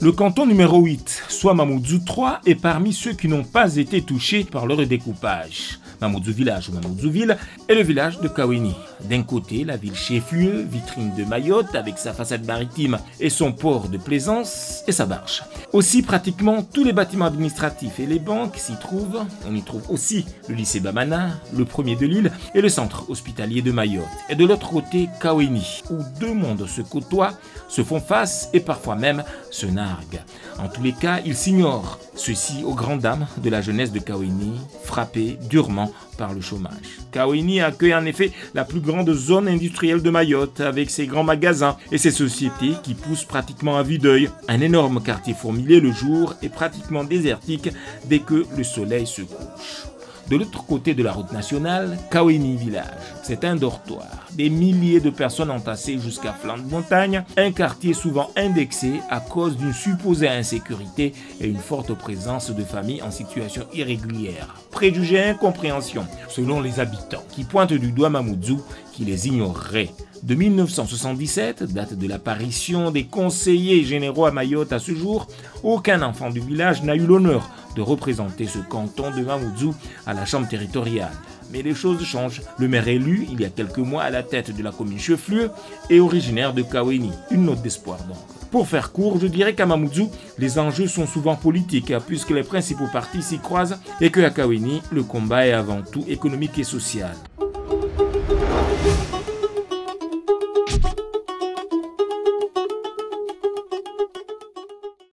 Le canton numéro 8, soit Mamoudzou 3, est parmi ceux qui n'ont pas été touchés par le redécoupage. Mamoudzou village ou Mamoudzou ville est le village de Kaweni. D'un côté, la ville chef-lieu, vitrine de Mayotte avec sa façade maritime et son port de plaisance et sa barge. Aussi, pratiquement tous les bâtiments administratifs et les banques s'y trouvent. On y trouve aussi le lycée Bamana, le premier de l'île et le centre hospitalier de Mayotte. Et de l'autre côté, Kaweni, où deux mondes se côtoient, se font face et parfois même se narguent. En tous les cas, ils s'ignorent. Ceci aux grandes dames de la jeunesse de Kaweni, frappée durement par le chômage. Kaweni accueille en effet la plus grande zone industrielle de Mayotte avec ses grands magasins et ses sociétés qui poussent pratiquement à vue d'œil. Un énorme quartier fourmillé le jour et pratiquement désertique dès que le soleil se couche. De l'autre côté de la route nationale, Kaweni village. C'est un dortoir. Des milliers de personnes entassées jusqu'à flanc de montagne. Un quartier souvent indexé à cause d'une supposée insécurité et une forte présence de familles en situation irrégulière. Préjugés et incompréhension, selon les habitants, qui pointent du doigt Mamoudzou, qui les ignorerait. De 1977, date de l'apparition des conseillers généraux à Mayotte à ce jour, aucun enfant du village n'a eu l'honneur de représenter ce canton de Mamoudzou à la chambre territoriale. Mais les choses changent. Le maire élu, il y a quelques mois à la tête de la commune chef-lieu, est originaire de Kaweni. Une note d'espoir donc. Pour faire court, je dirais qu'à Mamoudzou, les enjeux sont souvent politiques, puisque les principaux partis s'y croisent et qu'à Kaweni, le combat est avant tout économique et social.